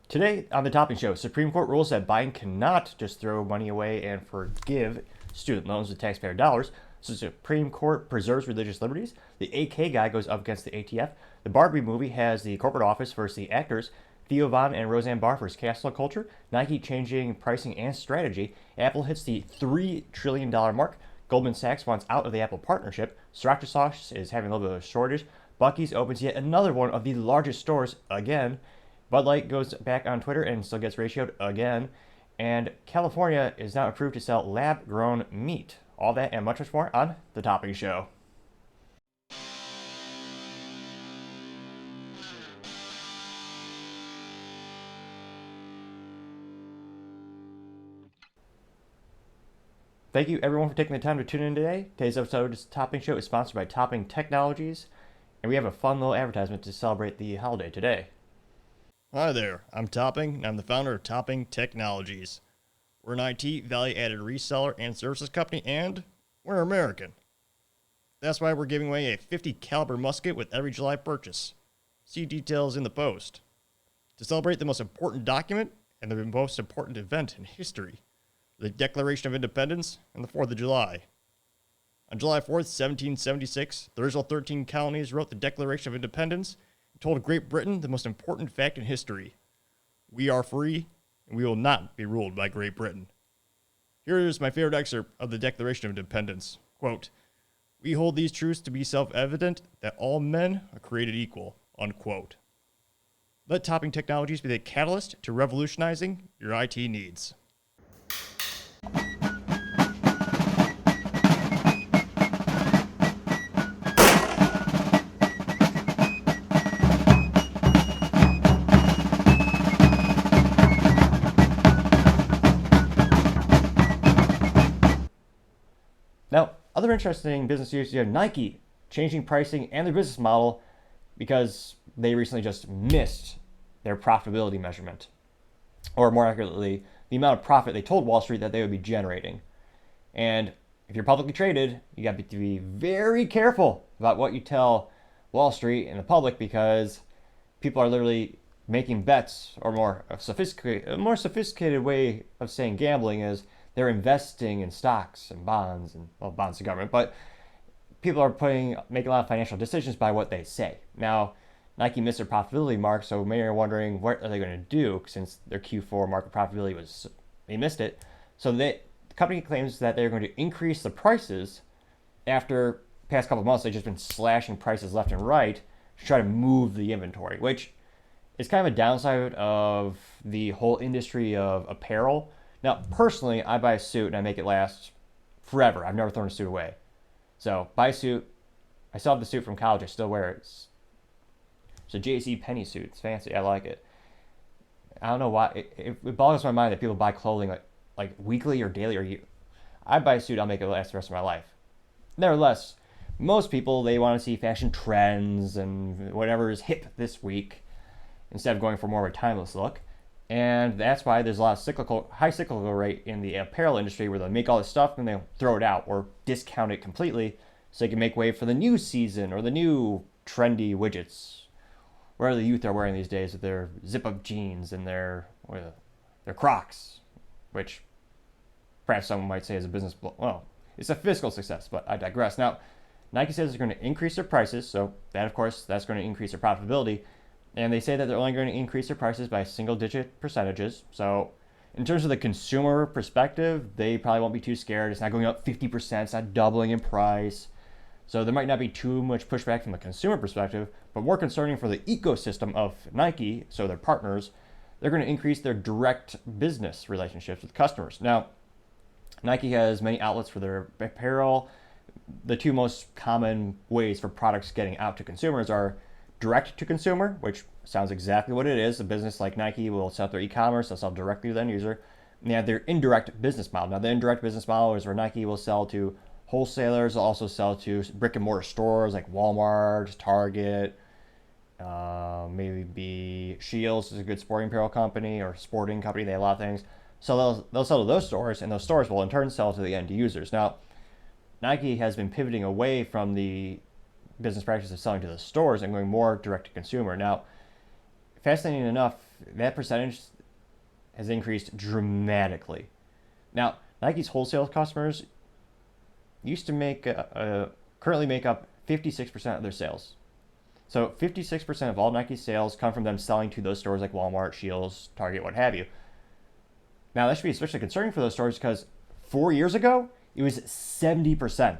Today on the Topping Show, Supreme Court rules that Biden cannot just throw money away and forgive student loans with taxpayer dollars. So the Supreme Court preserves religious liberties. The AK guy goes up against the ATF. The Barbie movie has the corporate office versus the actors. Theo Von and Roseanne Barr versus cancel culture. Nike changing pricing and strategy. Apple hits the $3 trillion mark. Goldman Sachs wants out of the Apple partnership. Sriracha sauce is having a little bit of a shortage. Buc-ee's opens yet another one of the largest stores again. Bud Light goes back on Twitter and still gets ratioed again. And California is now approved to sell lab-grown meat. All that and much, much more on The Topping Show. Thank you everyone for taking the time to tune in today. Today's episode of The Topping Show is sponsored by Topping Technologies. And we have a fun little advertisement to celebrate the holiday today. Hi there, I'm Topping, and I'm the founder of Topping Technologies. We're an IT value-added reseller and services company, and we're American. That's why we're giving away a .50 caliber musket with every July purchase. See details in the post. To celebrate the most important document and the most important event in history, the Declaration of Independence and the 4th of July. On July 4th, 1776, the original 13 colonies wrote the Declaration of Independence and told Great Britain the most important fact in history. We are free, and we will not be ruled by Great Britain. Here is my favorite excerpt of the Declaration of Independence. Quote, "We hold these truths to be self-evident that all men are created equal." Unquote. Let Topping Technologies be the catalyst to revolutionizing your IT needs. Now, other interesting business news, you have Nike changing pricing and their business model because they recently just missed their profitability measurement. Or more accurately, the amount of profit they told Wall Street that they would be generating. And if you're publicly traded, you got to be very careful about what you tell Wall Street and the public because people are literally making bets, or a more sophisticated way of saying gambling is they're investing in stocks and bonds, and well, bonds to government, but people are making a lot of financial decisions by what they say. Now, Nike missed their profitability mark, so many are wondering what are they going to do since their Q4 market profitability they missed it. So the company claims that they're going to increase the prices after past couple of months. They've just been slashing prices left and right to try to move the inventory, which is kind of a downside of the whole industry of apparel. Now, personally, I buy a suit and I make it last forever. I've never thrown a suit away. So, buy a suit. I still have the suit from college. I still wear it. It's a J.C. Penney suit. It's fancy. I like it. I don't know why. It boggles my mind that people buy clothing like weekly or daily or year. I buy a suit, I'll make it last the rest of my life. Nevertheless, most people, they want to see fashion trends and whatever is hip this week instead of going for more of a timeless look. And that's why there's a lot of high cyclical rate in the apparel industry where they'll make all this stuff and they'll throw it out or discount it completely so they can make way for the new season or the new trendy widgets. Where the youth are wearing these days with their zip-up jeans and their Crocs, which perhaps someone might say is a business, well, it's a fiscal success, but I digress. Now, Nike says they're going to increase their prices, so that, of course, that's going to increase their profitability. And they say that they're only going to increase their prices by single-digit percentages. So in terms of the consumer perspective, they probably won't be too scared. It's not going up 50%. It's not doubling in price. So there might not be too much pushback from the consumer perspective, but more concerning for the ecosystem of Nike, so their partners, they're going to increase their direct business relationships with customers. Now, Nike has many outlets for their apparel. The two most common ways for products getting out to consumers are direct to consumer, which sounds exactly what it is. A business like Nike will sell their e-commerce, they'll sell directly to the end user. And they have their indirect business model. Now, the indirect business model is where Nike will sell to wholesalers, will also sell to brick and mortar stores like Walmart, Target, maybe Shields is a good sporting apparel company or sporting company. They have a lot of things. So they'll sell to those stores, and those stores will in turn sell to the end users. Now, Nike has been pivoting away from the business practice of selling to the stores and going more direct to consumer. Now, fascinating enough, that percentage has increased dramatically. Now, Nike's wholesale customers used to currently make up 56% of their sales. So 56% of all Nike sales come from them selling to those stores like Walmart, Scheels, Target, what have you. Now, that should be especially concerning for those stores because 4 years ago, it was 70%.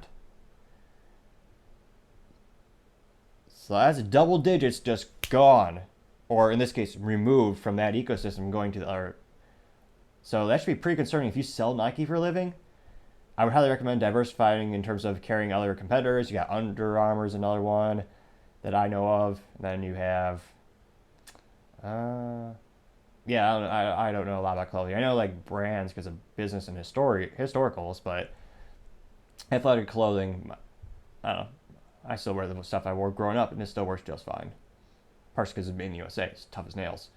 So that's double digits just gone, or in this case, removed from that ecosystem going to the other. So that should be pretty concerning if you sell Nike for a living. I would highly recommend diversifying in terms of carrying other competitors. You got Under Armour's another one that I know of. And then you have, I don't know a lot about clothing. I know like brands because of business and historicals, but athletic clothing, I don't know. I still wear the stuff I wore growing up, and it still works just fine. Partially because it's made in the USA. It's tough as nails.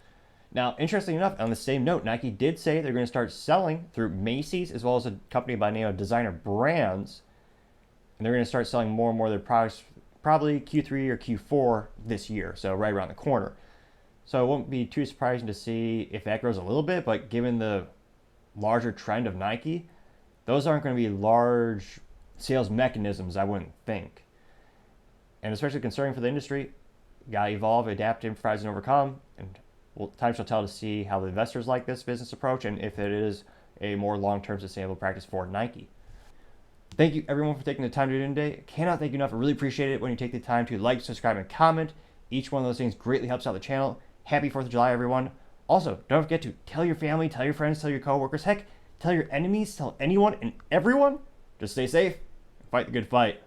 Now, interestingly enough, on the same note, Nike did say they're going to start selling through Macy's as well as a company by the name of Designer Brands. And they're going to start selling more and more of their products probably Q3 or Q4 this year, so right around the corner. So it won't be too surprising to see if that grows a little bit, but given the larger trend of Nike, those aren't going to be large sales mechanisms, I wouldn't think. And especially concerning for the industry, you got to evolve, adapt, improvise, and overcome. And time shall tell to see how the investors like this business approach and if it is a more long-term sustainable practice for Nike. Thank you everyone for taking the time to do it today. I cannot thank you enough. I really appreciate it when you take the time to like, subscribe, and comment. Each one of those things greatly helps out the channel. Happy 4th of July, everyone. Also, don't forget to tell your family, tell your friends, tell your coworkers, heck, tell your enemies, tell anyone and everyone. Just stay safe and fight the good fight.